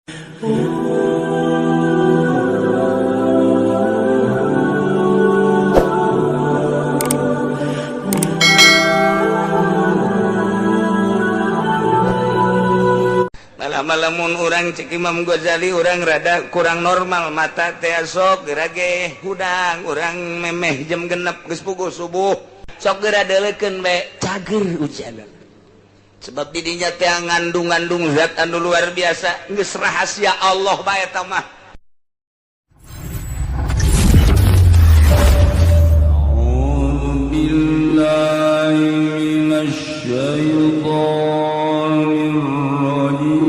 Malamun orang cek Imam Ghazali orang rada kurang normal mata teh sok gerage hudang orang memeh jam genep geus puguh subuh sok geura deuleukeun we cager hujanan sebab didinya teh ngandung-ngandung zat anu luar biasa geus rahasia Allah bae eta mah. A'udzu billahi minasy syaithanir rajim.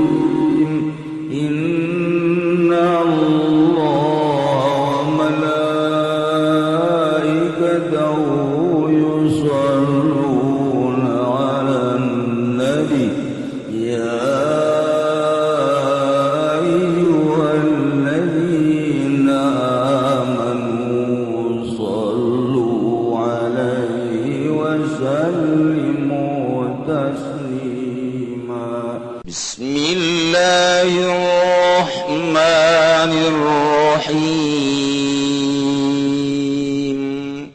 Bismillahirrahmanirrahim.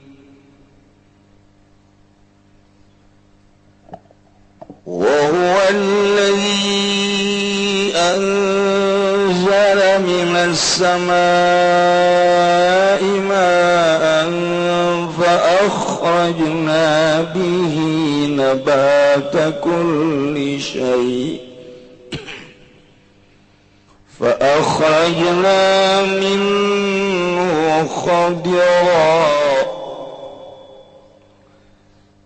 Wa huwa alladzi anzala minas samaa'i ma'an fa akhrajna bihi nabata kulli syai' فأخرجنا منه خضرا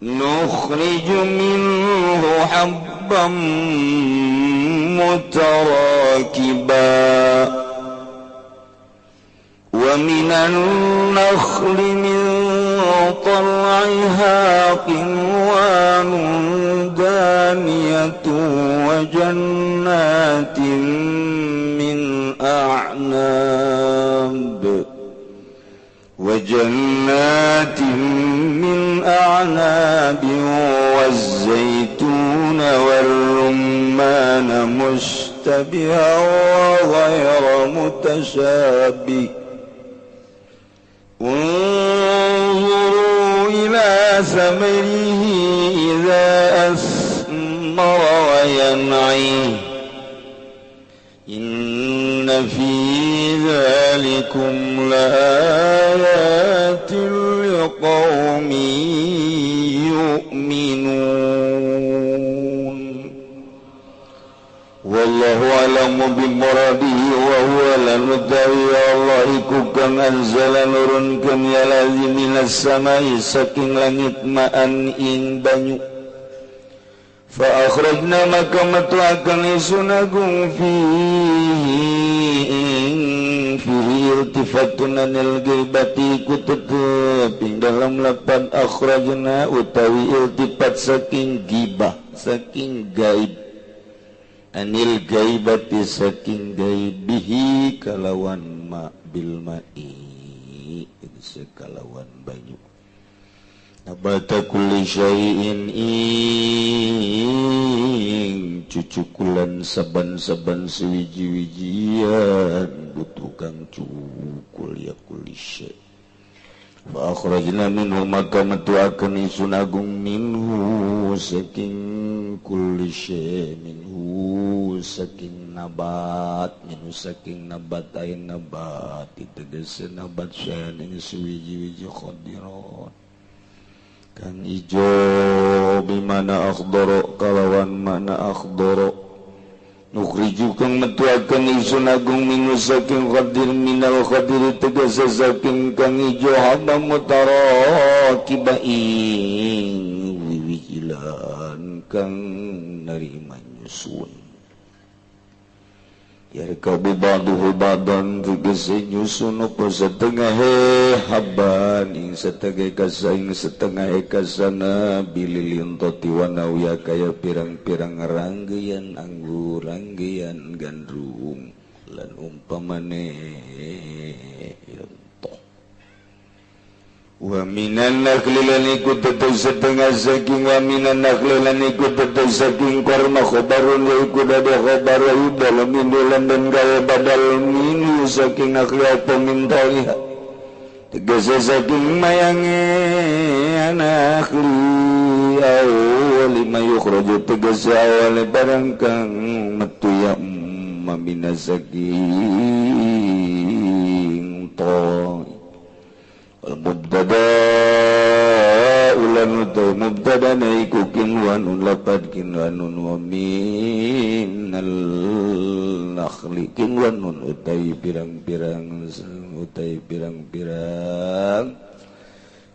نخرج منه حبا متراكبا ومن النخل من طلعها قنوان دانية وجنات من أعناب والزيتون والرمان مشتبها وغير متشابه انظروا إلى ثمره إذا أثمر وينعي إن في ذلكم لآيات لقوم يؤمنون والله أعلم بمراده وهو lanutawi Allah iku kang anzala nurunkeun ya lazi minas samai saking langit ma'an ing banyu fa akhrajna maka matuakan isunagung fihi iltifatun anil ghaibati ku tetep dalam lapan akhrajna utawi iltifat saking gibah saking gaib anil gaibati saking gaibihi kalawan ma bil ma'i sekalawan banyu nabata kulli syai'in ing cucukulan saban-saban sewiji-wijian butuh kang cukul ya kulli syai' fa akhrajna minhu maka metuakeun isun agung minhu saking kulli syai' minhu saking nabat minhu saking nabat ain nabat tegaskeun nabat syai'an ing sewiji-wiji khadiron kang ijo bimana akhdoro kalawan mana akhdoro nukhriju kang metuakeun isun agung minhu saking khadir minal khadir tegasa saking kang ijo haba mutarakibain wiwijilan kang narima nyusun yarkabu ba'duhu ba'dan tegese nyusun apa setengah haban ing setengah kasaing setengah kasana bililin toti wanawiya kaya pirang-pirang ranggeyan anggur ranggeyan gandrung lan umpamane yonto wa minan nakhli lan iku tetep setengah saking wa minan nakhli lan iku tetep saking korma khabarun wa iku dadi khabar wa yudal min dulan dan gaya badal minu saking nakhli apa min taliha tegese saking mayange nakhli awal ma yukhraju tegese awal barang kang metu ya mamina saking to mubtada ulan utai mubtada naiku kinwanun lapad kinwanun wa minal nakhli kinwanun utai pirang-pirang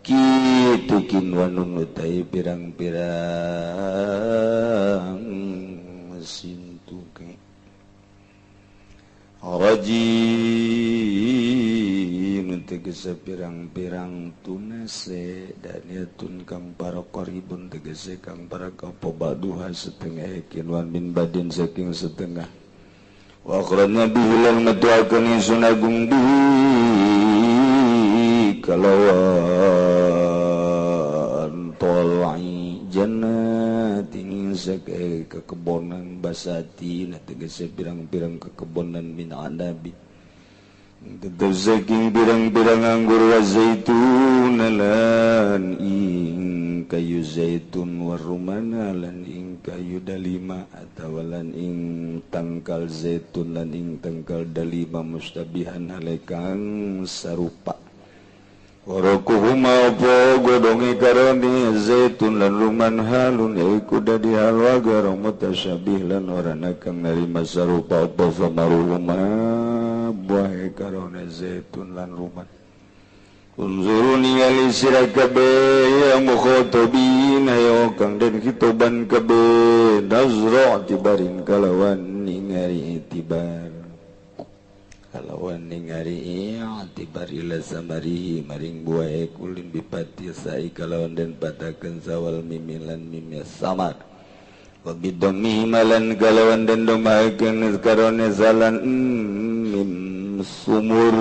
kitu kinwanun utai pirang-pirang sintuke rajim tegese pirang-pirang tunase daniyatun kang para qaribun tegese kang para kapobaduha setengah kinwan min badin saking setengah wa akhrajna bihilan metuakeun ingsun agung bihi kalawan tolai jannatin saking kekebonan basati tegese pirang-pirang kekebonan min anabi tetap saking pirang-pirang anggur wa zaitun lan ing kayu zaitun wa rumana lan ing kayu dalima atawa lan ing tangkal zaitun lan ing tangkal dalima mustabihan halekang sarupa warakuhuma apa godongi karoni zaitun lan ruman halun iku dadi halwa garong mutasyabih lan orana kang narima sarupa apa famaruhuma buah karona zaitun lan ruman unzuruni ali sirakabe ya mukhatabin ayo kang den khitoban kabe nazra tibarin kalawan ningari itibar ila samari maring buah kulin bipati sai kalawan den patakeun sawal mimilan mimya samar wa bidami malan kalawan den domakeun karone salan mim sumur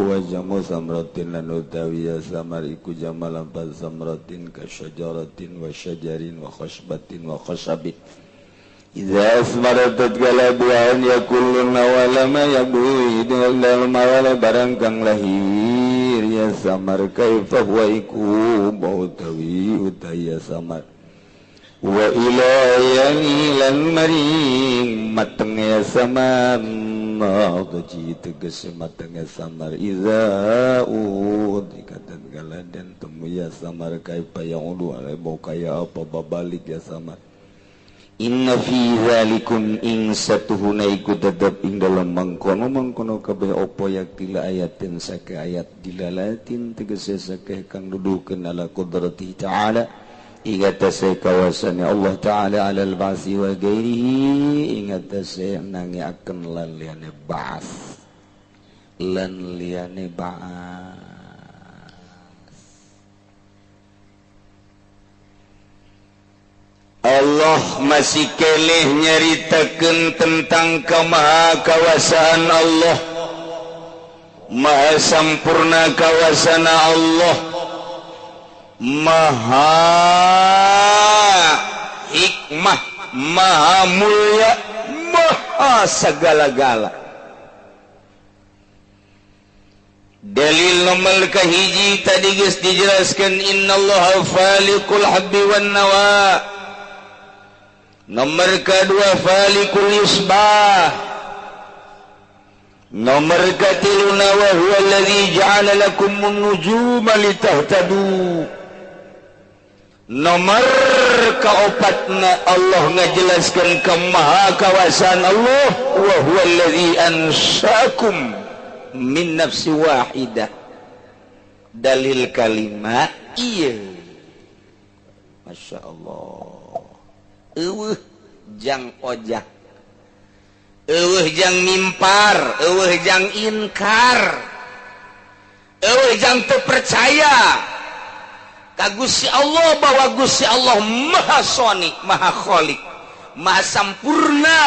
wa jamu samratin lan utawi samar iku jamal lampaz samratin ka syajaratin wa syajarin wa khashbatin wa khashabin idza asmaratat galabuan yakulun wala ma yabui dal mawala barang kang lahir ya samar kaifa wa iku bautawi utaya samar wa ilayani lan maring mateng ya samar ma'udji tegese mateng ya samar idza dikatan gala dan temu ya samar kaifa yaudu alai kaya apa babalik ya samar inna fi zalikum ing satuhuna iku tetep ing dalam mangkono kabeh apa yaktila ayatin sake ayat dilalatin tegese sake kang nuduhkeun ala qudrati ta'ala ingatase kawasannya Allah ta'ala alal ba'si wa ghairihi ingatase nangiakeun lan liyane ba'ats lan liyane ba'ats Allah masih keleh nyaritakeun tentang kemahakawasaan Allah, maha sampurna kawasana Allah, maha hikmah, maha mulia, maha segala-gala. Dalil nomor kahiji tadi geus dijelaskan innallaha faliqul habbi wan nawa. Nomor kedua falikul isbah. Nomor katiluna wa huwa alladhi ja'ala lakumun nujuma litahtadu. Nomor kaopatna Allah ngajelaskan kemahakawasaan Allah wa huwa alladhi ansaakum min nafsi wahidah. Dalil kalimat iya. Masya Allah. Jang ojah, jang mimpar, jang inkar, jang terpercaya ka Gusti Allah bahwa Gusti Allah maha soni, maha kholik, maha sampurna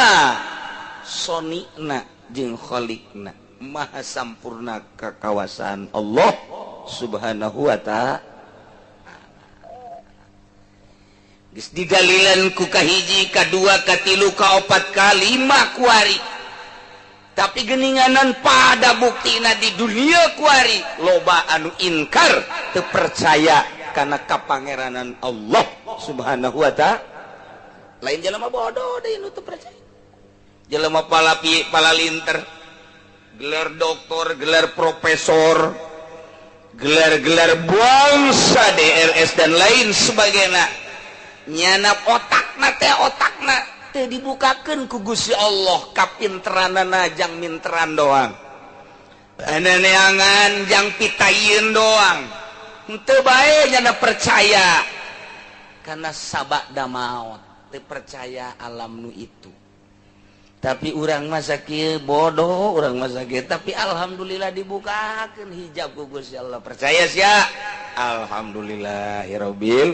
sonina jeung kholikna, maha sampurna kekawasaan Allah Subhanahu wa ta'ala. Geus digalilan ku kahiji, kadua, katilu, kaopat, kalima kuari. Tapi geninganan pada buktina di dunia kuari loba anu inkar teu percaya kana kapangeranan Allah Subhanahu wa ta'ala. Lain jelema bodoh deui nu teu percaya. Jelema palalinter, gelar doktor, gelar profesor, gelar-gelar bangsa DRS dan lain sebagainya. Nyana otakna teu dibukakeun ku Gusti Allah kapinteranana jang minteran doang. Neangan jang pitayeun doang. Henteu bae nyana percaya karena sabada maot, teu percaya alam nu itu. Tapi urang masa kieu bodoh, urang masa kieu tapi alhamdulillah dibukakeun hijab ku Gusti Allah. Percaya sia? Alhamdulillahirabbil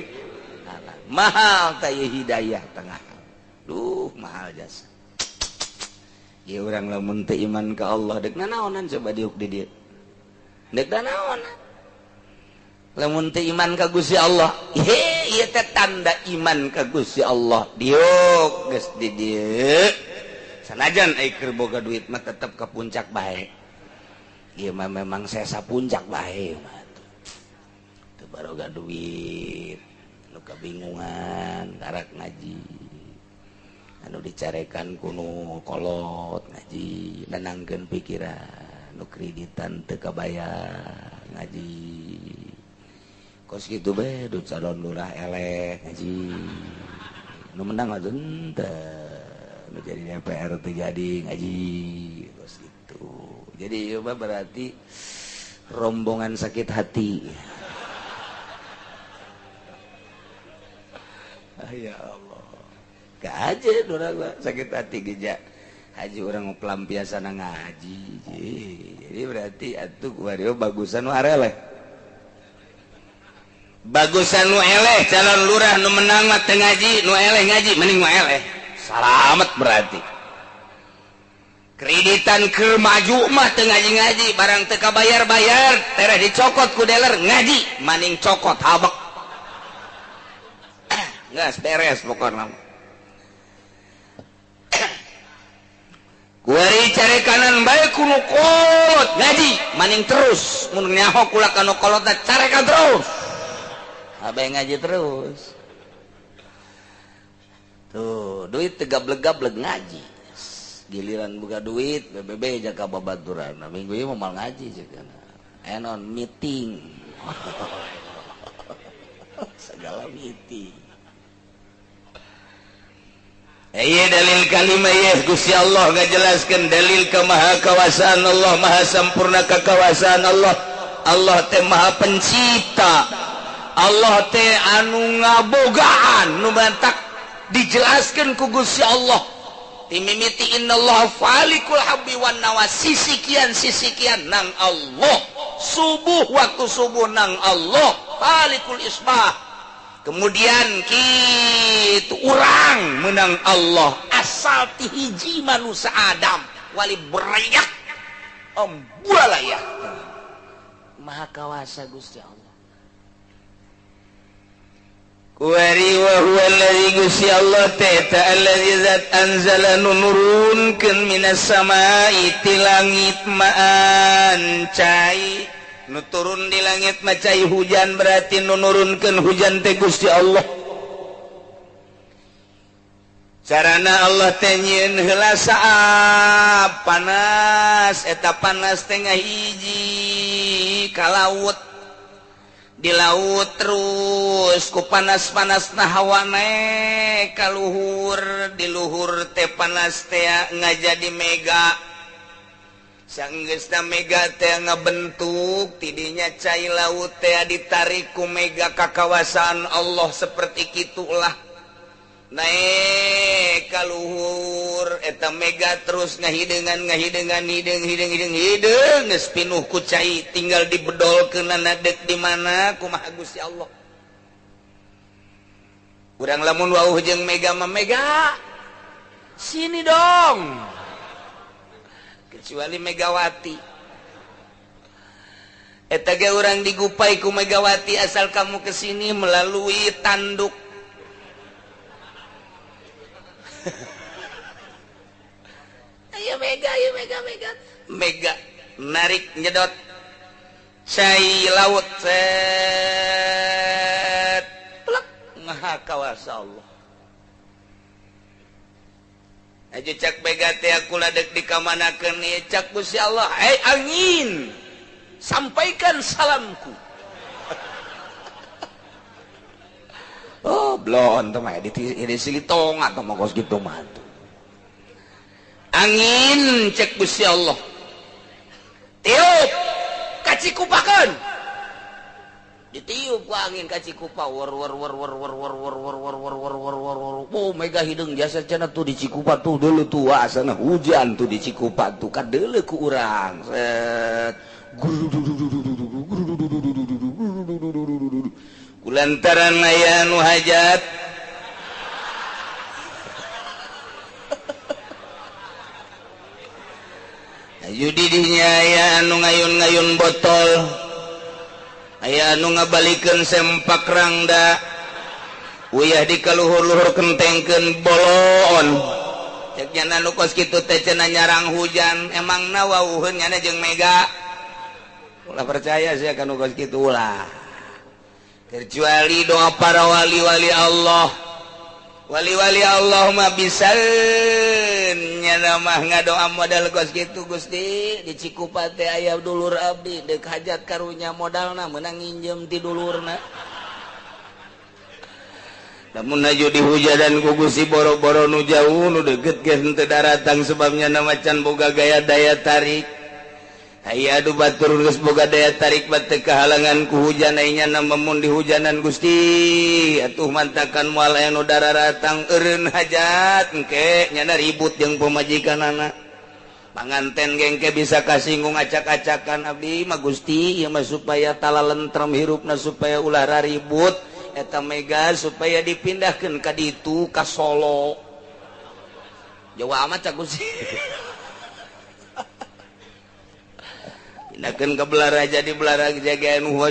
alamin. Mahal teh hidayah tengah. Duh, mahal jasa. Ya urang lamun teu iman ka Allah deuk nanaonan coba diuk di dieu. Deuk nanaonan. Lamun teu iman ka Gusti Allah, ieu teh tanda iman ka Gusti Allah. Diuk geus di dieu. Sanajan keur boga duit mah tetep ke puncak bae. Ieu mah memang sesa puncak bae mah. Teu baroga duit, nu kabingungan karak ngaji. Anu dicarekan kuno kolot ngaji, nenangkeun pikiran, nu kreditan teu kabayar ngaji. Kos kitu bae duit calon lurah eleh ngaji. Nu menang mah henteu. Menjadi DPR terjadi ngaji terus itu. Jadi apa berarti rombongan sakit hati. Ya Allah. Kaje orang sakit hati geja. Haji orang pelampiasan ngaji. Jadi berarti atuh wario bagusan nu areleh. Bagusan nu eleh calon lurah nu menang mah teu ngaji, nu eleh ngaji mending nu eleh. Salamet berarti. Kreditan ke maju mah teu ngaji-ngaji, barang teu kabayar-bayar, tereh dicokot ku dealer ngaji, maning cokot habek. Geus beres pokona. Kuari cari kanan bae kuno kolot ngaji, maning terus mun nyaho kula kana kolot carekan terus. Abe ngaji terus. Tuh, duit tegap-legap ngaji. Giliran buka duit, BBB jaga babaturan. Nah, minggu ini mau ngaji juga. Enon meeting. Segala meeting. Iya dalil kalimah ya Gusti Allah ngajelaskeun dalil kemahakawasaan Allah, maha sempurna kekawasan Allah. Allah teh maha pencipta. Allah teh anu ngabogaan nu bantak dijelaskan ku Gusti Allah timimiti innallaha falikul habbi wan nawa sisikian nang Allah subuh waktu subuh nang Allah falikul isbah kemudian kitu urang menang Allah asal ti hiji manusia Adam wali berayak bualaya maha kawasa Gusti Allah. Wari wa huwa alladzi Gusti Allah ta'ala alladzi zat anzala nurunkeun minas samai ti langit ma'an cai nu turun di langit mah cai hujan berarti nu nurunkeun hujan teh Gusti Allah. Carana Allah teh nyieun heula saab panas eta panas teh ngahiji ka laut di laut terus ku panas-panas na hawa naik ka luhur di luhur teh panas teh ngajadi mega sanggeusna mega teh ngabentuk tidinya cai laut teh ditarik ku mega ka kawasan Allah seperti kitulah naik ka luhur eta mega terus ngahideungan hidung geus pinuh ku cai tinggal dibedolkeunna deuk di mana kumaha Gusti Allah. Urang lamun wauh jeung mega mah mega sini dong kecuali Megawati eta ge urang digupai ku Megawati asal kamu kesini melalui tanduk. Ayo Mega, Mega narik nyedot cai laut set plek maha kawasa Allah. Aja cak Mega teh aku ladek di kamanakeun ieu cak Gusti Allah, angin sampaikan salamku. Oh blon teh mah di silitong atau mah kos kitu mah. Angin cek Gusti Allah tiup kacikupakeun ditiup ku angin kacikupa war war war war war war war war war war war war war war. Oh Mega hideung jasa cenah tuh di Cikupa tuh deuleu tuh asana hujan tuh di Cikupa tuh kadeuleu ku urang set kulantaran aya nu hajat Yudi dinya aya anu ngayun-ngayun botol, aya anu ngabalikeun sempak rangda, uyah dikaluhur-luhur kentengkeun bolon. Cek nya anu kos kitu teh cenah nyarang hujan, emang nawauheun nya jeung Mega. Ulah percaya sia kana kos kitu ulah. Kecuali doa para wali-wali Allah. Wali-wali Allah mah bisa nya mah ngadoa modal kos kitu Gusti di Cikupa teh aya dulur abdi deuk hajat karunya modalna meunang nginjem ti dulurna. Lamun aju dihujadan ku Gusti boro-boro nu jauh nu deukeut geus teu daratang sebabnya na macan boga gaya daya tarik. Aya adu batur geus boga daya tarik bate kahalangan ku hujan aya nya mun dihujanan Gusti atuh mantakan moal aya nu dararatang eureun hajat engke nya ribut jeung pamajikanana panganten gengke bisa kasinggung acak-acakan abdi mah Gusti ieu mah supaya talalentrem hirupna supaya ulah raribut eta Mega supaya dipindahkeun ka ditu ka Solo Jawa amat cak Gusti pindahkeun ka Belaraja di Belaraja ge anu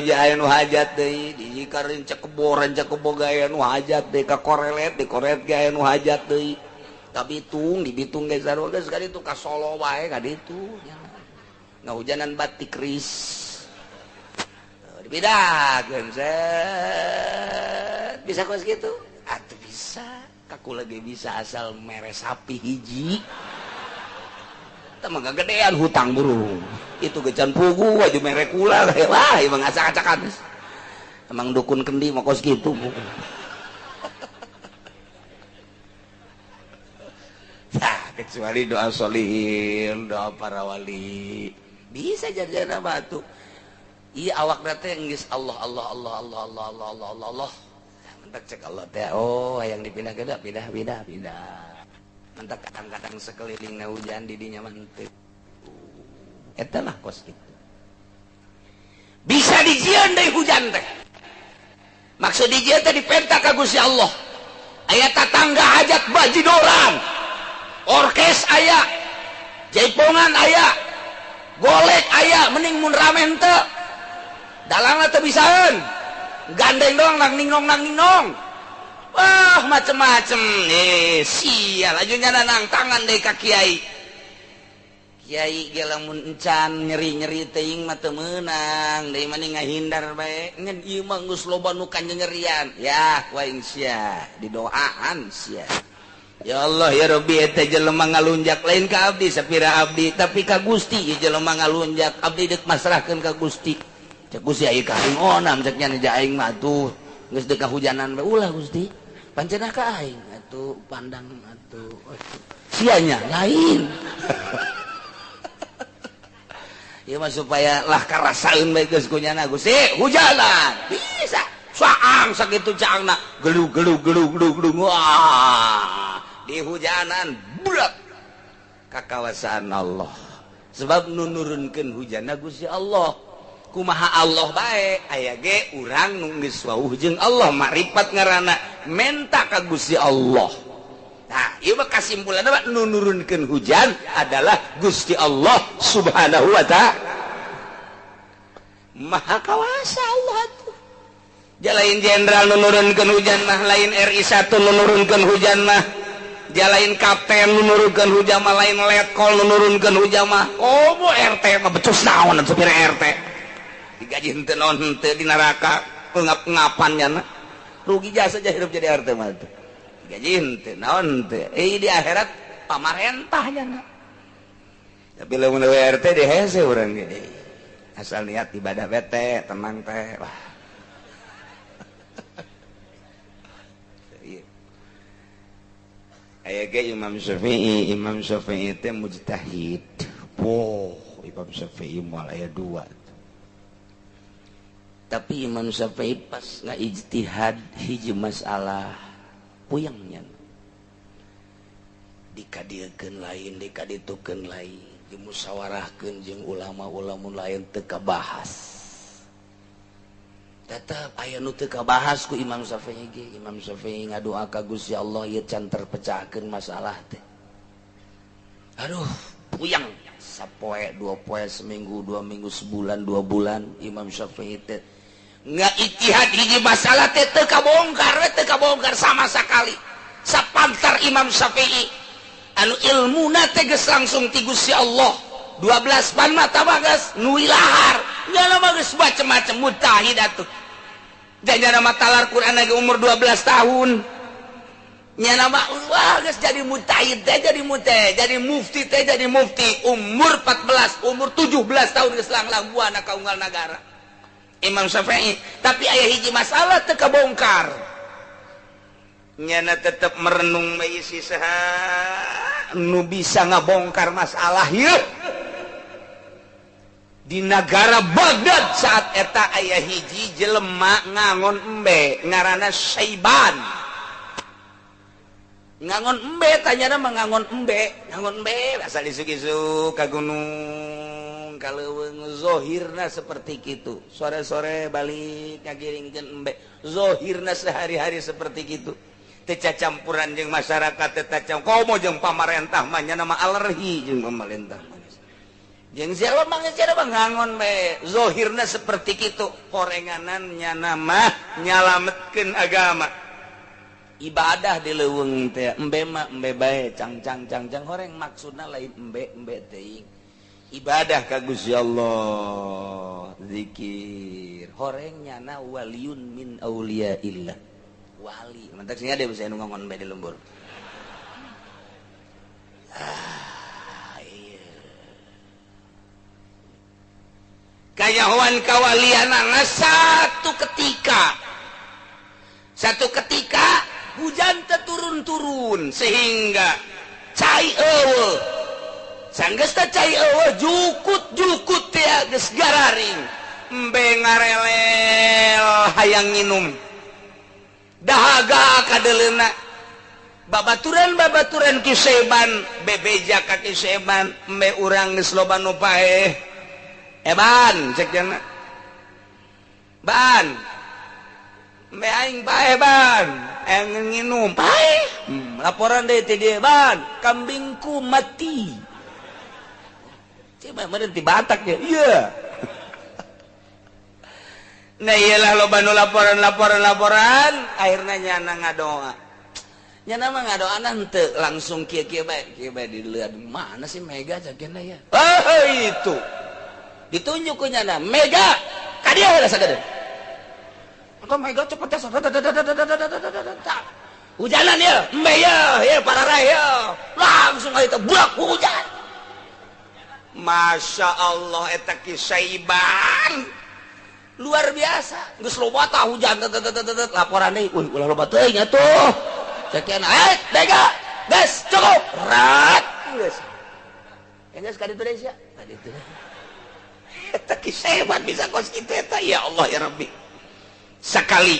hajat deui di Jikarin cek kebo ge anu hajat deui ka Korelet di Korelet ge anu hajat deui ka Bitung di Bitung ge sarua geus ka ditu ka Solo wae ka ditu ngahujanan batik ris dipindahkeun set bisa kos kitu atuh bisa kakula ge bisa asal mere sapi hiji mah gedean hutang burung itu gecan pugu aju merek kula lah emang acak-acakan emang dukun kendi mah kos kitu nah kecuali doa sholihin doa para wali bisa jadian batu iya awak teh geus Allah Allah Allah Allah Allah Allah Allah Allah Allah mentak cek Allah teh oh yang dipindah ke pindah mentak kadang-kadang sekelilingna hujan di dinya mantep eta mah kos kitu bisa dijieun deui hujan teh maksud dijieun teh dipenta ka Gusti Allah aya tatangga hajat baji dorang orkes aya jaipongan aya golek aya mending mun ramen teu dalangna teu bisaeun gandeng doang nang ningnong wah macem-macem sial ajunya nang tangan deh ka kiai ge lamun encan nyeri-nyeri teuing mah teu meunang deui mani ngahindar bae ngan ieu mah geus loba nu kanyerian ya ku aing sia didoaan sia ya Allah ya Rabbi eta jelema ngalunjak lain ka abdi sapira abdi tapi ka Gusti ieu jelema ngalunjak abdi deuk masrahkeun ka Gusti cek Gusti aya ka aing onam cek nya aing mah tuh geus deuk kahujanan bae ulah Gusti pancenah ka aing atuh pandang atuh sianya lain ieu mah supaya lah karasaeun bae geus kunyana Gusti hujanan bisa saang sakitu caangna gelug wah di hujanan budak ka kawasan Allah sebab nu nurunkeun hujanna Gusti Allah kumaha Allah bae aya ge urang nu geus wauh jeung Allah makrifat ngaranna menta ka Gusti Allah. Nah ieu mah kasimpulanna mah nu nurunkeun hujan adalah Gusti Allah Subhanahu wa ta'ala. Maha kawasa Allah tuh. Jalain jenderal menurunkan hujan mah, lain RI1 menurunkan hujan mah, jalain kapten menurunkan hujan mah, lain letkol menurunkan hujan mah. Oh, bu RT mah becus naon supir RT. Digaji henteu naon henteu di neraka ngap-ngapannya na. Rugi jasa aja hidup jadi RT mah tuh. Digaji henteu naon henteu. Di akhirat pamarentahnya na. Tapi lamun RT di hese urang ge. Asal niat ibadah bete, tenang teh. Wah. Aya ge Imam Syafi'i teh mujtahid. Imam Syafi'i moal aya 2. Tapi Imam Syafi'i pas ngaijtihad hiji masalah puyeng nya. Dikadiekeun lain, dikaditukeun lain. Dimusyawarahkeun jeung ulama-ulama lain teu kabahas. Tetep aya nu teu kabahas ku Imam Syafi'i ge. Imam Syafi'i ngadoa ka Gusti Allah ieu can terpecahkeun masalah teh. Aduh, puyeng. Sapoe, 2 poe, seminggu, 2 minggu, sebulan, 2 bulan Imam Syafi'i teh ngaijtihad hiji masalah teh teu kabongkar sama sakali. Sapantar Imam Syafi'i anu ilmuna teh geus langsung ti Gusti Allah 12 pan mata bagas nu ilahar nyana mah geus macem-macem mujtahid atuh jana mah talar Quran lagi umur 12 tahun nyana mah wah geus jadi mujtahid teh jadi mufti teh jadi mufti umur 14 umur 17 tahun geus langlang buana ka unggal nagara Imam Syafi'i tapi aya hiji masalah teu kabongkar nyana tetep merenung meisi saha nu bisa ngabongkar masalah ieu di negara Baghdad saat eta aya hiji jelema ngangon embe ngaranna Syaiban ngangon embe tanyana mah ngangon embe asal isuk-isuk ka gunung ka leuweung zohirna seperti kitu sore-sore balik ngagiringkeun embe zohirna sehari-hari seperti kitu teu campuran jeung masyarakat teh tacam komo jeung pamarentah mah nya nama alergi jeung pamarentah jeung siapa mah sia mah ngangon we zohirna seperti kitu horenganan nya nama nyalametkeun agama ibadah di leuweung teh embe mah embe bae cang horeng maksudna lain embe teuing ibadah ka Gusti Allah zikir horeng nyana waliyun min auliyaillah wali mantak sing ada bisa nu ngomong di lembur iya kayahuan kawalianna satu ketika hujan turun sehingga cai eueuh sanggeus teh cai eueuh jukut teh geus gararing embe ngarelel hayang nginum dahaga kadeleuna babaturan kiseban bebeja ka kiseban embe urang geus loba nu paeh ban cek jana ban embe aing paeh ban aing nginum paeh laporan deui ti dieu ban kambingku mati cuma meureun ti Batak ya iya nah iyalah loba nu laporan akhirna nyana ngadoa nyana mah ngadoana henteu langsung kieu bae dilihat mana sih Mega cakeuna ya itu ditunjuk ku nyana Mega ka dieu heula sagede engko Mega cepet teh hujanan ya embe ya pararai ya langsung ari teh buak hujan Masya Allah eta ki Syaiban luar biasa geus loba tah hujan laporan deui ulah loba teuing atuh cekeun Mega geus cukup rat geus geus ka ditu deui sia ka ditu eta ki Syaiban bisa kos kitu eta ya Allah ya Rabbi sakali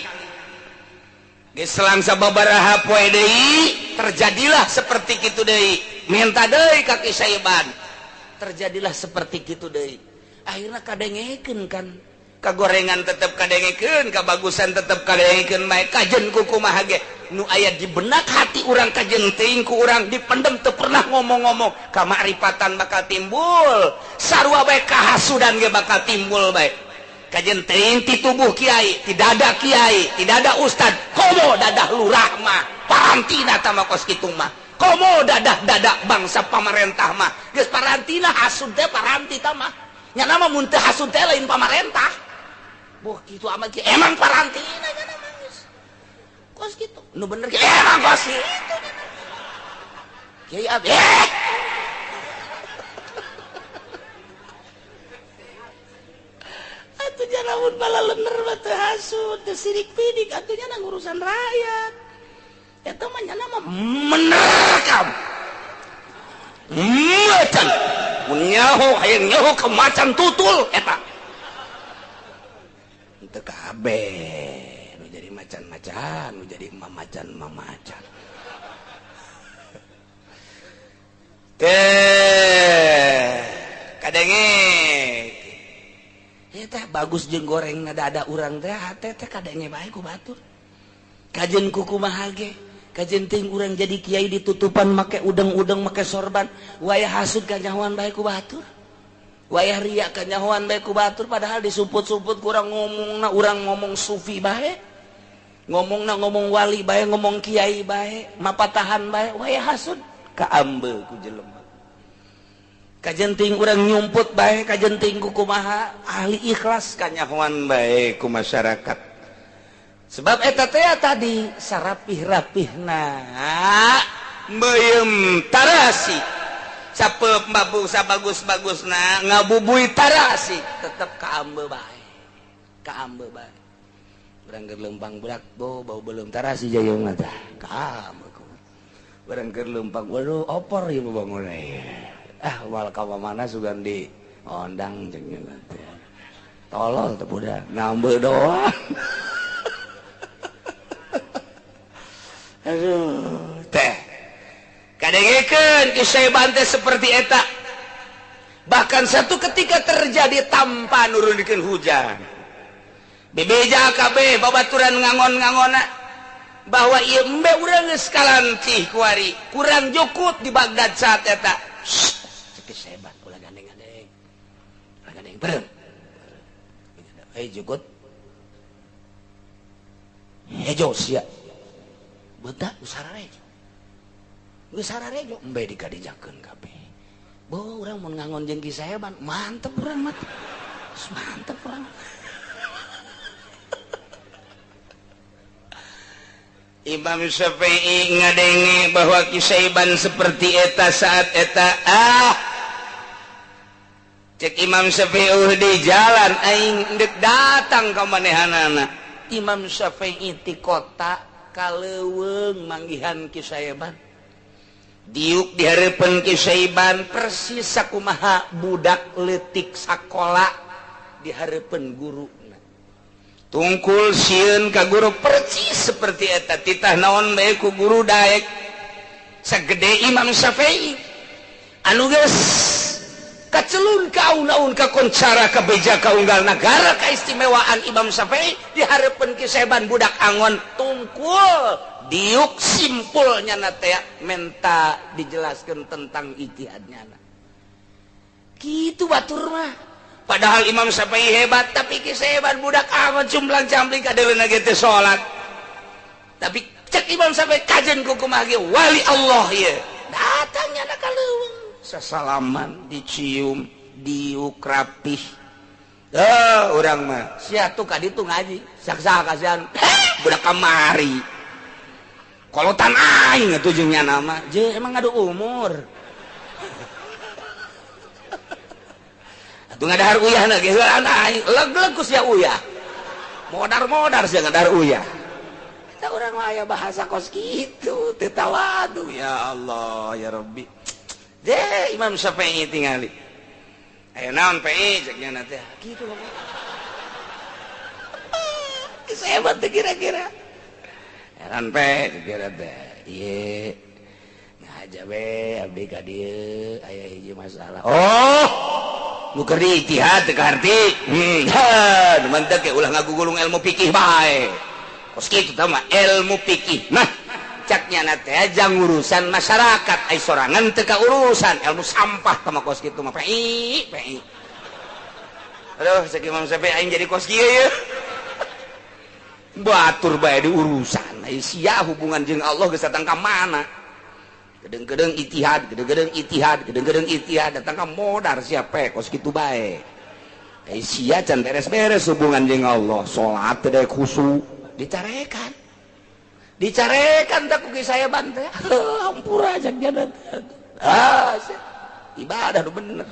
geus selang sababaraha poe deui terjadilah seperti kitu deui minta deui ka ki Syaiban terjadilah seperti kitu deui akhirna kadengekeun kan kagorengan tetep kadengekeun kabagusan tetep kadengekeun bae kajen ku kumaha ge nu aya di benak hati urang kajen teuing ku urang dipendem teu pernah ngomong-ngomong kamaripatan bakal timbul sarua bae kahasudan ge bakal timbul bae kajen teinti tubuh kiai tidak ada kiai tidak ada ustad komo dadah lurah mah parantina tama kos kitu mah komo dadah bangsa pamarentah mah geus parantina hasud teh paranti tama nya nama mun teu hasud teh lain pamarentah boh kitu amat emang parantina nya nama geus kos kitu nu bener emang kos kitu kiai abi atunya lamun bala lener mah teu hasud teu sirik pidik atunya nang urusan rakyat eta mah nya nama menerekam macan mun nyaho hayang nyaho ka macan tutul eta teu kabeh nu jadi macan-macan nu jadi mamacan teh kadenge teh bagus jeung goreng ada urang teh hate teh kadenge bae ku batur kajen kukumaha ge kajen teuing urang jadi kiai ditutupan make udeng-udeng make sorban wayah hasud ka nyahoan bae ku batur wayah ria ka nyahoan bae ku batur padahal disumput-sumput kurang ngomongna urang ngomong sufi bae ngomongna ngomong wali bae ngomong kiai bae mapatahan bae wayah hasud ka ambeul ku jelema kajen teuing urang nyumput bae kajen teuing kukumaha ahli ikhlas ka nyahoan bae ku masyarakat sebab eta teh tadi sarapih-rapihna meuyeum tarasi sapeup babung sabagus-bagusna ngabubuy tarasi tetep ka ambe bae urang keur leumpang budak bau belum tarasi jayeungna tah ka ambe ku urang keur leumpang waduh opor ieu bangun wal ka mana sugan di ondang jeung teh tolol teh budak ngambe doang aduh teh kadengekeun kisah teh seperti eta bahkan satu ketika terjadi tanpa nurunikeun hujan bebeja kabeh babaturan ngangon-ngangona bahwa ieu embe urang geus kalancih kuari kurang jukut di Bagdad saat eta ceuk hebat ulah gandeng-gandeng berem jukut hejo sia bedak usararejo embe dikadijakeun kabeh boh urang mun ngangon jeung Ki Saeban mantep urang mah mantep urang Imam Syafi'i ngadenge bahwa Ki Saeban seperti eta saat eta cek Imam Syafi'i di jalan aing dek datang ka manehanana Imam Syafi'i ti kota kaleuweung manggihan Ki Saeban diuk dihareupeun Ki Saeban persis sakumaha budak leutik sakola dihareupeun guruna tungkul sieun ka guru persis seperti eta titah naon bae ku guru daek sagede Imam Syafi'i anu geus kacelun kaun-aun kakoncara kabeja kaunggal negara kaistimewaan Imam Syafi'i dihareupeun Ki Saeban budak angon tungkul diuk simpulnya teh menta dijelaskeun tentang ijtihadnya kitu batur mah padahal Imam Syafi'i hebat tapi Ki Saeban budak angon cumplang-campling kadeuleuna ge teh salat tapi cek Imam Syafi'i kajen kukumaha ge wali Allah ieu datangnya na kaleuweung sasalaman dicium diuk rapih urang mah sia tuh kaditu ngaji saksa kasihan budak kamari kolotan aing atuh jeung nya nama je emang ngadu umur atuh ngadahar uyahna ge heulan aing leg-leg ku sia uyah modar-modar sia ngadahar uyah eta urang mah aya bahasa kos kitu teu tawadu ya Allah ya Rabbi deh Imam Syafi'i tingali ayo naon PI ceknya teh gitu loh hebat teh kira-kira heran pe kira teh ieu ngaja we abdi ka dieu aya hiji masalah nu keur ijtihad teh karti demen teh ulah ngagugulung ilmu fikih bae kos kitu tah mah ilmu fikih nah caknya nate aja urusan masyarakat ay sorangan teu ka urusan ilmu sampah tama kos kitu mah PI Aduh, cek Imam Syafi'i aing jadi kos kieu ya. Batur bae di urusan. Sia hubungan jeung Allah geus datang ka mana? Gedeng-gedeng itihad, gedeng-gedeng itihad, gedeng-gedeng itihad datang ka modar siapa kos kitu bae. Sia can beres-beres hubungan jeung Allah, salat teh khusyuk, dicarekan. Dicarekan tak ku saya bante. Hampura jeung janat. Ibadah nu bener.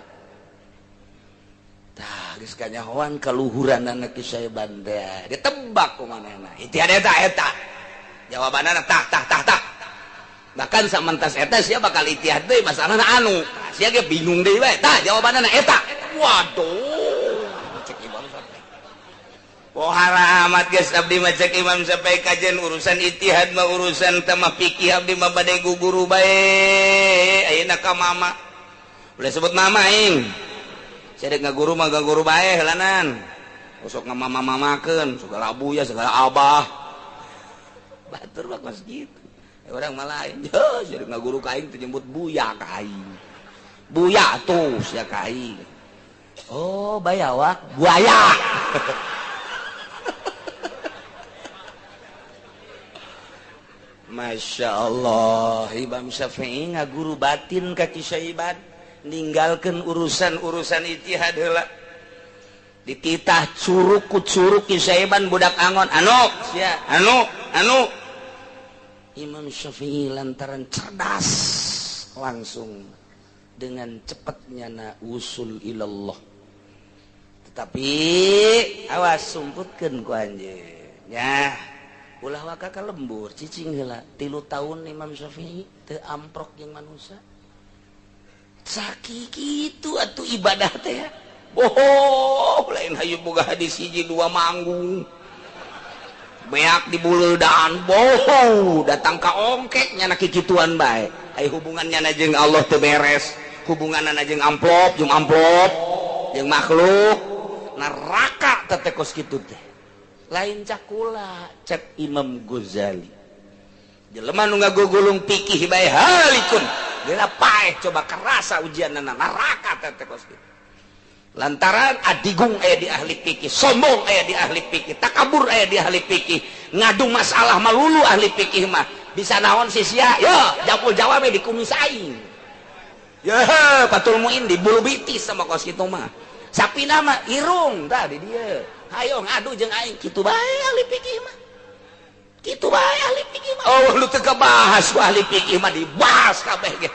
Tah geus kanyahoan kaluhuranna ki saya bante. Ditebak ku manehna. Itihad eta. Jawabanana tah. Bahkan samantas eta sia bakal itihad deui masalahna anu. Sia ge bingung deui bae. Tah jawabanana eta. Waduh. Cek Imam Syafi'i. Oh haramat geus abdi mah cek Imam Syafi'i kajian urusan itihad mah urusan teh mah fikih abdi mah bade guguru bae. Ayeuna ka mama. Ulah sebut mama aing. Sadek ngaguru mah gaguru bae heulanan. Usok ngamama-mamakeun, segala abuya, segala abah. Batur mah kos gitu. Orang malain, jadi ngaguru kain teu nyebut buya ka aing. Buya tuh sia ka aing. Oh, bayawak buaya. Masya Allah, Imam Syafi'i ngaguru batin ka Kisaiban, ninggalkeun urusan-urusan itihad heula. Dititah curug ku curug Kisaiban budak angon, anu. Imam Syafi'i lantaran cerdas langsung dengan cepatnya na usul ilallah. Tetapi awas sumputkeun ku anjeun nya ulah waka ka lembur cicing heula 3 tahun Imam Syafi'i teu amprok jeung manusia sakit kitu atuh ibadah teh ya. Lain hayu boga hadis hiji 2 manggung beak di buleudan datang ka ongkek nya kikituan bae aya hubungannya na jeung Allah teu beres hubunganna jeung amplop jeung makhluk neraka teh kos kitu teh lain cakula cek Imam Ghazali jelema nu ngagugulung pikih bae halikun geuna paeh coba kerasa ujianna neraka teh kos kitu lantaran adigung aya di ahli fikih, sombong aya di ahli fikih, takabur aya di ahli fikih, ngadu masalah malulu ahli fikih mah bisa naon sih sia yo japul jawabe di kumis aing ya patul muin di bulu bitis sama kos kitu mah sapi nama irung tadi dia hayo ngadu jeung aing kitu bae ahli fikih mah kitu bae ahli fikih mah oh lu teu kabahas ku ahli fikih mah dibahas kabeh ge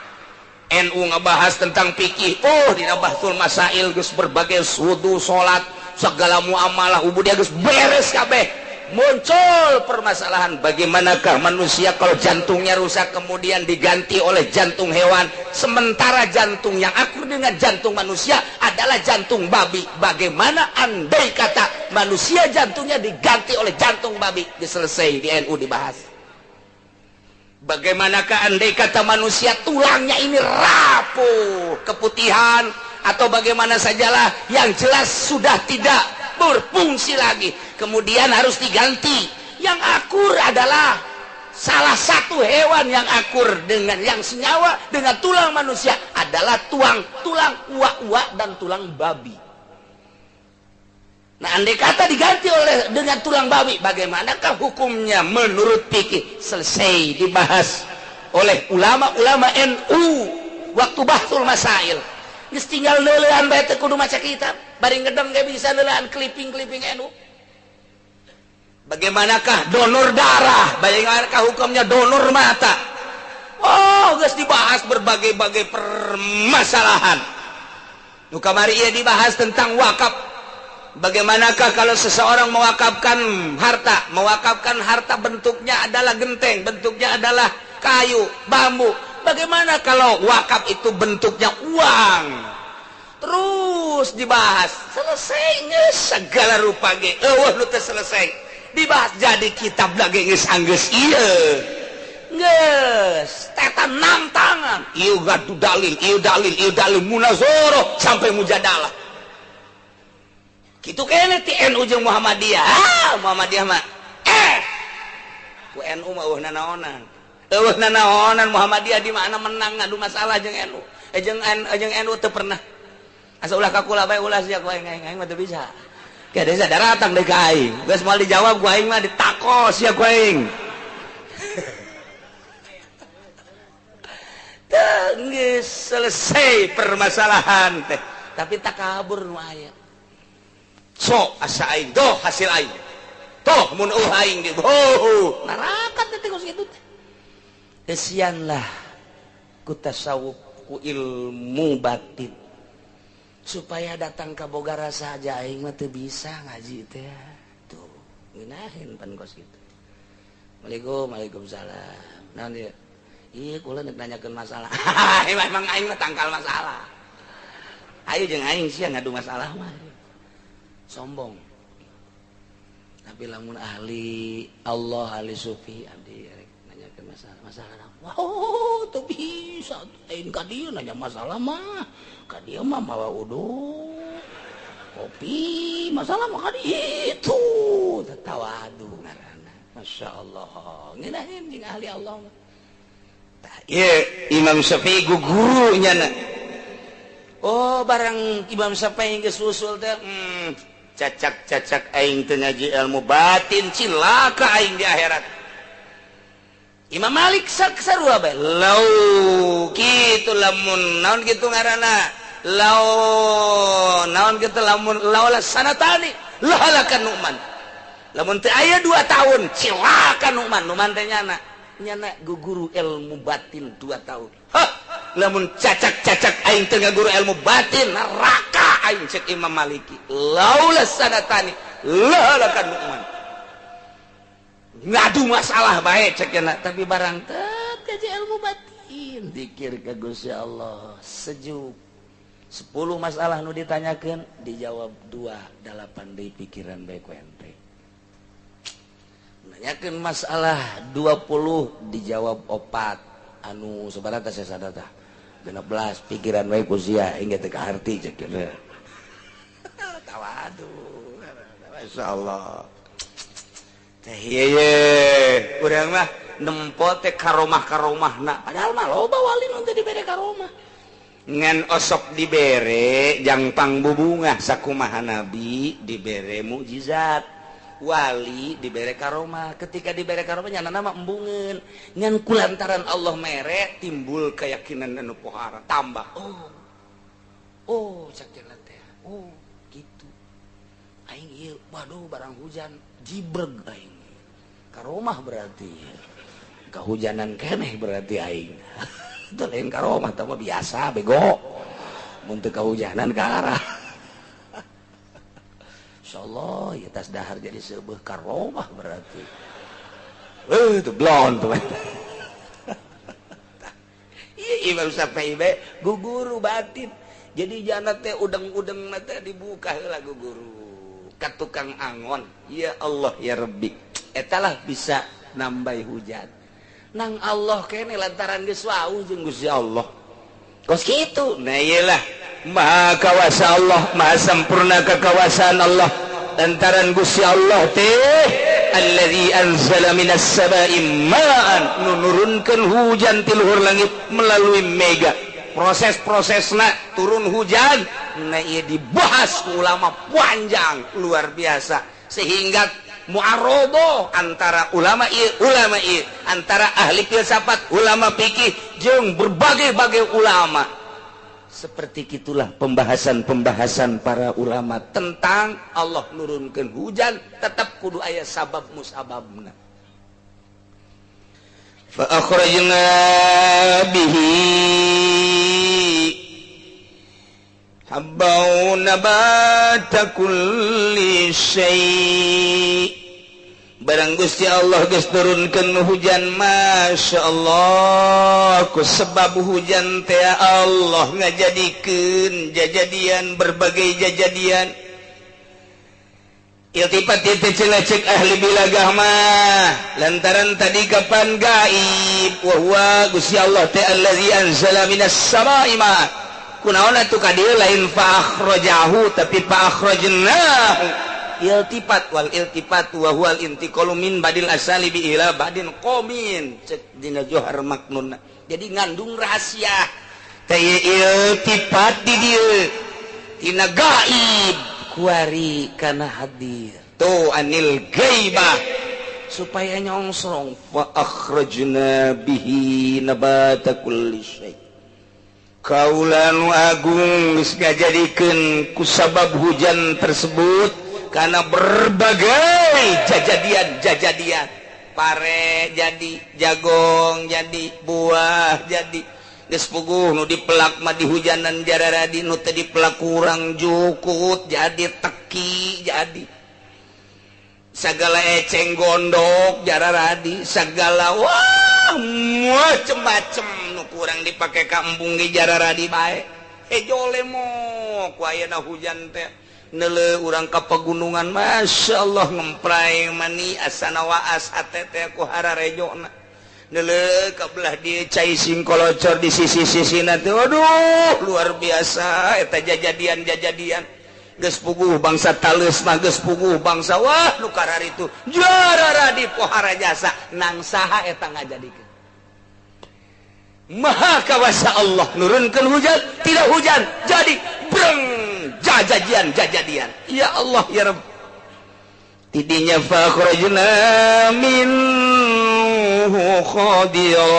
NU ngebahas tentang fikih dina bahsul masail geus berbagai wudu salat segala muamalah ubudiyah geus beres kabeh muncul permasalahan bagaimanakah manusia kalau jantungnya rusak kemudian diganti oleh jantung hewan sementara jantung yang akur dengan jantung manusia adalah jantung babi bagaimana andai kata manusia jantungnya diganti oleh jantung babi selesai di NU dibahas. Bagaimanakah andai kata manusia tulangnya ini rapuh, keputihan, atau bagaimana sajalah yang jelas sudah tidak berfungsi lagi. Kemudian harus diganti. Yang akur adalah salah satu hewan yang akur dengan yang senyawa dengan tulang manusia adalah tulang uak-uak dan tulang babi. Nah, andai kata diganti dengan tulang babi, bagaimanakah hukumnya menurut fikih? Selesai dibahas oleh ulama-ulama NU waktu bahsul masail. Geus tinggal leuleuhan bae teh kudu maca kitab, bari ngedeng ge bisa leuleuhan clipping-clipping NU. Bagaimanakah donor darah? Bagaimanakah hukumnya donor mata? Geus dibahas berbagai-bagai permasalahan. Nu kamari ieu dibahas tentang wakaf. Bagaimanakah kalau seseorang mewakafkan harta bentuknya adalah genteng, bentuknya adalah kayu, bambu. Bagaimana kalau wakaf itu bentuknya uang? Terus dibahas, selesai geus segala rupa ge. Nu teh selesai. Dibahas jadi kitab lagi geus anggeus ieu. Geus, teta 6 tangan. Ieu gadu dalil, ieu dalil munazarah sampai mujadalah. Kitu kene ti NU jeung Muhammadiyah. Muhammadiyah mah ku NU mah eueuh nanaonan. Muhammadiyah di mana menang ngadu masalah jeung NU. Jeung NU teu pernah. asa ulah kakula bae ulah sia ku aing mah teu bisa. Ke desa datang deui ka aing. Geus moal dijawab ku aing mah ditakos sia ku aing. Geus selesai permasalahan teh. Tapi takabur nu aya. So asa aing doh hasil aing. Toh mun aing di neraka teh geus kitu teh. Kesianlah ku tasawuf ku ilmu batin supaya datang ka boga rasa aja aing mah teu bisa ngaji teh. Tuh, ngeunaheun pan kos kitu. Waalaikumsalam. Naon dia? Iya, kula nek nanyakeun masalah. Emang aing mah tangkal masalah. Ayo jeung aing sia ngadu masalah mah. Sombong. Tapi lamun ahli Allah, ahli sufi abdi rek nanyakeun masalah naon. Wow, tuh bisa. Aing ka dieu nanya masalah mah. Ka dieu mah mawa udu. Kopi, masalah mah ka dieu. Tawadu ngaranna. Masyaallah. Ngeunaheun jeung ahli Allah mah. Iya, Imam Syafi'i gurunya na. Oh, barang Imam Syafi'i geus usul teh, cacak aing teu ngaji ilmu batin, cilaka aing di akhirat. Imam Malik sarua bae. Lau kitu lamun naon kitu ngaranna? Naon kitu lamun laula sanatani lahalakan Nu'man. Lamun teu aya 2 tahun, cilaka Nu'man. Nu'man teh nyana guru ilmu batin 2 tahun. Hah, lamun cacak aing teu ngaguru ilmu batin neraka aing cek Imam Maliki. Laula sanatani lahalakan Nu'man. Ngadu masalah baik cekna tapi barang teu kaji ilmu batin zikir ka Gusti Allah sejuk 10 masalah nu ditanyakeun dijawab 2 8 deui pikiran bae ku ente nanyakeun masalah 20 dijawab 4 anu sabaraha teh sadata 16 pikiran bae ku sia engge teu kaharti cekna tawadu masyaallah. Iya, urang mah nempo teh karomah-karomahna. Padahal mah loba wali nu teh dibere karomah. Ngan osok dibere jang pangbubungah sakumaha nabi dibere mukjizat. Wali dibere karomah. Ketika dibere karomah nyanana mah embungeun. Ngan kulantaran Allah mere timbul keyakinan anu pohara tambah. Oh, cak teh. Oh, gitu. Aing ieu waduh barang hujan jibreg aing. Karomah berarti kehujanan keneh berarti aing. Itu lain karomah teh mah biasa bego. Mun teu kehujanan ka arah. Insyaallah ieu tas dahar jadi seubeuh karomah berarti. Itu blon tuh. Iya Imam Syafi'i bae guguru batin. Jadi jana teh udeng-udeng teh dibuka heula guguru. Ka tukang angon, ya Allah ya Rabbi, etalah bisa nambai hujan. Nang Allah kene lantaran geus wau jeung Gusti Allah. Kos kitu. Nah iyalah maha kawasa Allah, maha sampurna kekawasan Allah. Lantaran Gusti Allah teh allazi anzala minas sama'i ma'an, nurunkeun hujan ti luhur langit melalui mega. Proses-prosesna turun hujan nah ia dibahas ulama panjang luar biasa sehingga mu'arodoh antara ulama ieu antara ahli filsafat ulama fikih jeung berbagai-bagai ulama seperti itulah pembahasan para ulama tentang Allah nurunkeun hujan tetap kudu aya sabab musababna. Fa akhrajna bihi habbau nabata kulli syai. Barang Gusti Allah geus turunkeun hujan masya Allah ku sebab hujan teh Allah ngajadikeun jajadian berbagai jajadian. Iltifat itu cek ahli bilagah mah lantaran tadi kapan gaib wa huwa Gusti Allah teh allazi anzala minas sama'i ma kunaon atuh ka dieu lain fa akhrajahu tapi fa akhrajnahu iltifat wal iltifat wa huwa al intiqalu min badil asali bi ila badin qamin cek dina johar maknunna jadi ngandung rahasia teh iltifat di dieu tina gaib kuari kana hadir tuh anil gaibah supaya nyongsong fa akhrajna bihi nabata kulli syai kaula nu agung geus ngajadikeun ku sabab hujan tersebut kana berbagai jajadian pare jadi jagong jadi buah jadi geus puguh nu dipelak mah di hujanan jararadi nu teu dipelak kurang jukut jadi teki jadi sagala eceng gondok jararadi sagala wah macem-macem nu kurang dipake ka embung ge jararadi bae hejo lemok ku ayeuna hujan teh neuleuh urang ka pegunungan masyaallah ngemprai mani asana waas hate teh ku hararejona neuleuh ka belah dieu cai singkolocor di sisi-sisina teh aduh luar biasa eta jajadian geus puguh bangsa taleus mah geus puguh bangsa wah nu karar itu jararadi pohara jasa nang saha eta ngajadikeun maha kawasa Allah nurunkeun hujan tidak hujan jadi breng jajadian ya Allah ya Rabb tidinya fa kharajna minhu khadira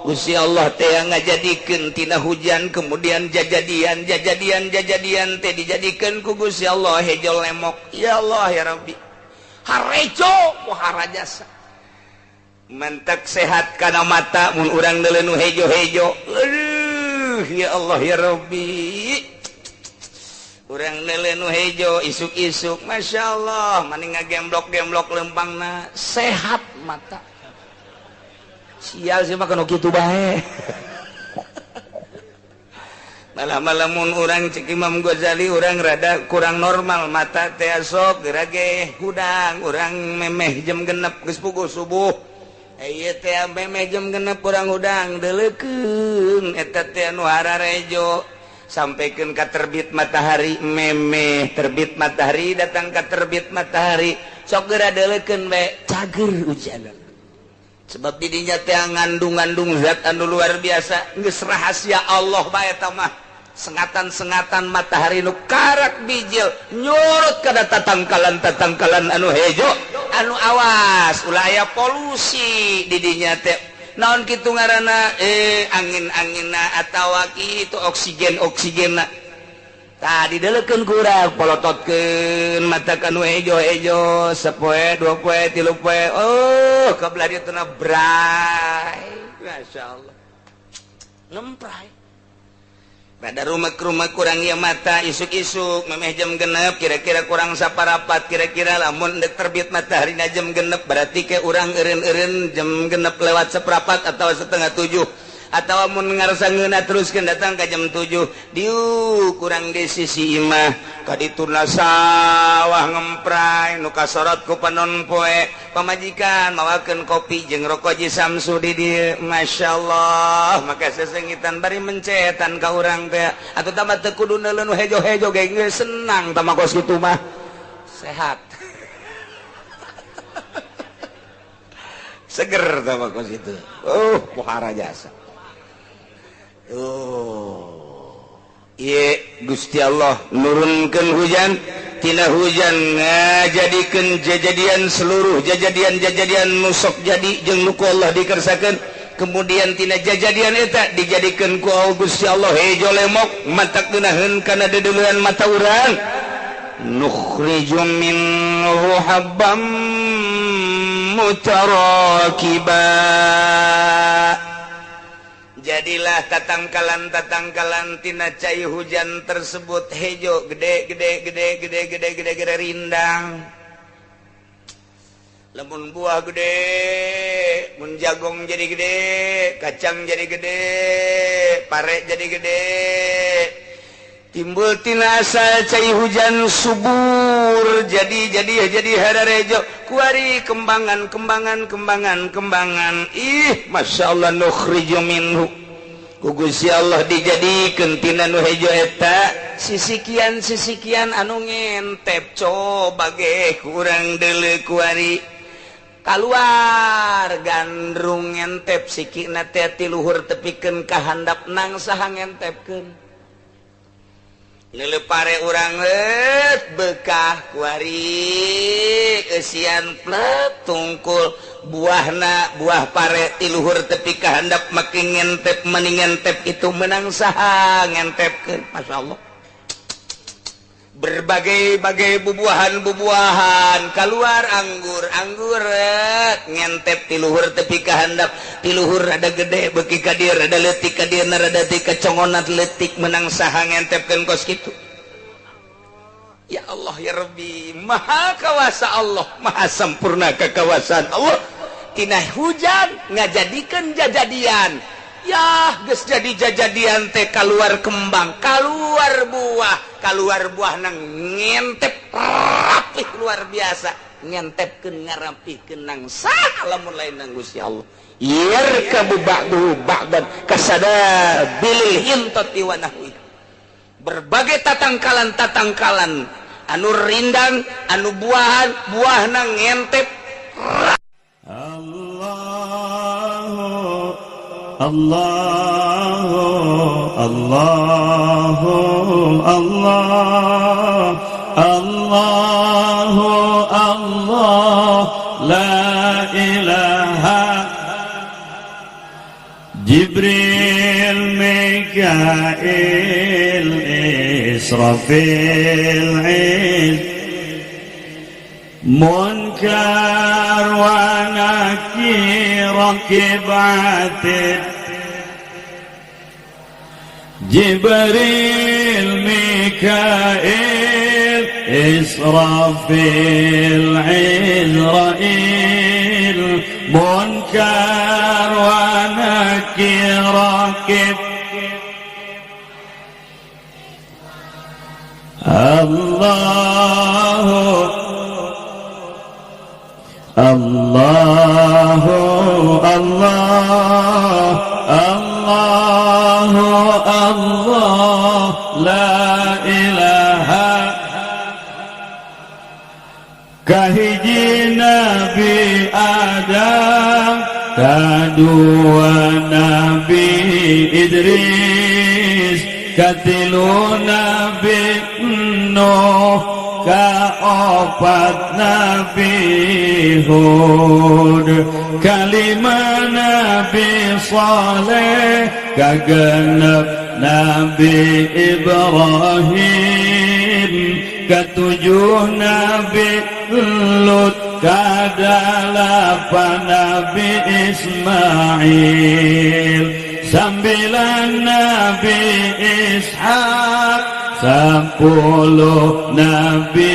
Gusti Allah teh ngajadikeun tina hujan kemudian jajadian teh dijadikeun ku Gusti Allah hejo lemok ya Allah ya Rabbi harejo pohara jasa mantak sehat kana mata mun urang deuleu nu hejo-hejo aduh ya Allah ya Rabbi urang deuleu nu hejo isuk-isuk masyaallah mani ngagemblok-gemblok lempangna sehat mata sial sih mah kanu kitu bae malah mun urang cek Imam Ghazali urang rada kurang normal mata teh sok geura ge hudang urang memeh jam 6 geus puguh subuh ieu teh memeh jam 6 urang hudang deuleukeun eta teh anu hararejo sampaikan ka terbit matahari memeh terbit matahari datang ka terbit matahari sok geura deuleukeun bae cager hujanan sebab didinya teh ngandung zat anu luar biasa geus rahasia Allah bae eta mah sengatan matahari nu karak bijil nyorot kada tatangkalan anu hejo anu awas ulah aya polusi didinya teh naon kitu ngaranna angin-anginna atawa kitu oksigenna tadi deuleukeun ku urang polototkeun mata kanu hejo-hejo sapoe dua poe tilu poe oh kabelah dieu teh bray masyaallah ngemprai pada rumah kurang ieu mata isuk-isuk memeh jam 6 kira-kira kurang saparapat kira-kira lamun dek terbit matahari na jam 6 berarti ke urang eureun jam 6 lewat seprapat atau setengah 7 atau mun ngarasa ngeuna teruskeun datang ka jam 7 diu kurang di sisi imah kadituna sawah ngemprai nu kasorot ku panon poe pamajikan mawakeun kopi jeung rokok Ji Samsu di dieu masyaallah maka sesengitan bari mencetan ka urang teh atuh tambah teu kudu neuleuh nu hejo-hejo ge geus senang tah kos kitu mah sehat seger tah kos kitu pohara jasa iya Gusti Allah nurunkeun hujan tina hujan ngajadikeun jajadian seluruh jajadian nusok jadi jeung nu ku Allah dikersakeun kemudian tina jajadian eta dijadikeun ku Gusti Allah hejo lemok matak geunaheun kana dedeuleuan mata urang nukhrijum minhu habban mutarakiba jadilah tatangkalan tina cai hujan tersebut hejo gede rindang lamun buah gede mun jagong jadi gede kacang jadi gede pare jadi gede timbul tina asal cai hujan subur jadi hararejo kuari kembangan ih masyaallah nukhriju minhu ku Gusti Allah dijadikeun tina nu hejo eta sisikian anu ngentep coba ge kurang deuleu kuari kaluar gandrung ngentep sikina teh ti luhur tepikeun ka handap nang saha ngentepkeun Nelepare urang bekah kuari esian plet tungkul buahna buah pare tiluhur tepi kahandap makin ngentep meni ngentep itu menang saha ngentepkeun masyaallah berbagai-bagai bubuahan keluar anggur ngentep tiluhur tepi kahandap tiluhur rada gede beuki ka dieu rada leutik ka dieu rada ti kecongonat leutik menang saha ngentepkeun kos kitu ya Allah ya Rabbi maha kawasa Allah maha sampurna kekawasan Allah tina hujan ngajadikeun jajadian ya geus jadi jajadian teh keluar kembang keluar buah nang ngentep rapih luar biasa ngentepkeun ngarapikeun nang sah lamun lain nang Gusti Allah yarkabu ba'du ba'dan kasada bilil hintati wa nahwi berbagai tatangkalan anu rindang anu buah nang ngentep Allahu Allahu Allah Allahu Allah la ilaha Jibril Mikail Israfil Munkar wa nakir rakib atid Jibril Mikail Israfil Izrail Munkar wa nakir rakib Allahu Allah Allahu Allah la ilaha kahiji Nabi Adam kadua Nabi Idris katilu Nabi Nuh kaopat Nabi Hud kalima Nabi Saleh kagenep Nabi Ibrahim katujuh Nabi Lut kadalapan Nabi Ismail sambilan Nabi Ishaq 10 Nabi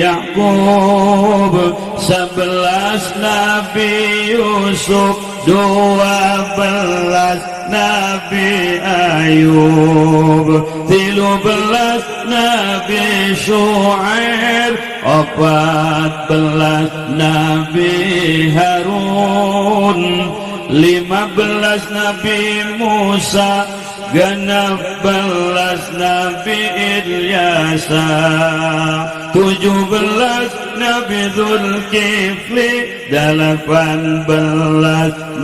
Yakub 11 Nabi Yusuf 12 Nabi Ayub 13 Nabi Syuaib 14 Nabi Harun 15 Nabi Musa 16 Nabi Ilyasa 17 Nabi Zulkifli 18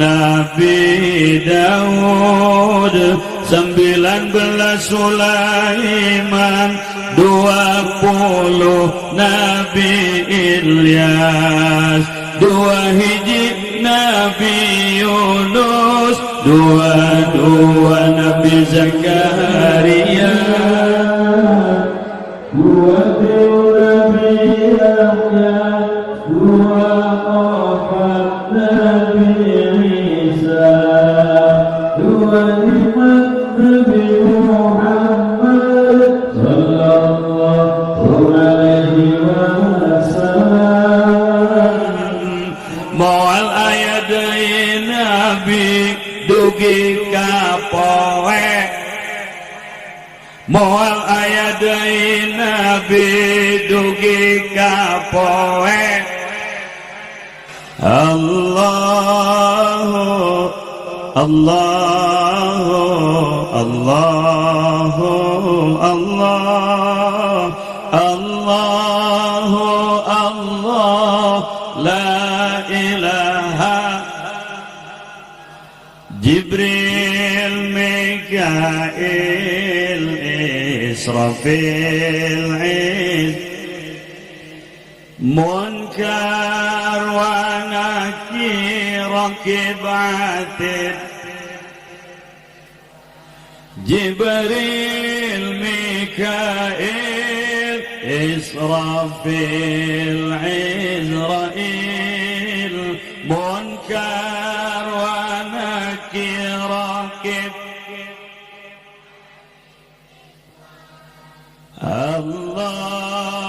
Nabi Daud 19 Sulaiman 20 Nabi Ilyas 2 hiji Nabi Yunus 22 Nabi Zakaria 20 Nabi Yahya 24 Nabi Isa 25 Nabi Muhammad sallallahu alaihi wasallam moal aya deui Nabi dugi ka poe moal aya deui Nabi dugi ka poe Allahu Allahu Allahu Allah Allahu Allah la ilaha Jibril Mikail إسرافيل عيد منكر ونكير ركب عاتب جبريل ميكائيل إسرافيل عزرائيل منكر ونكير ركب الله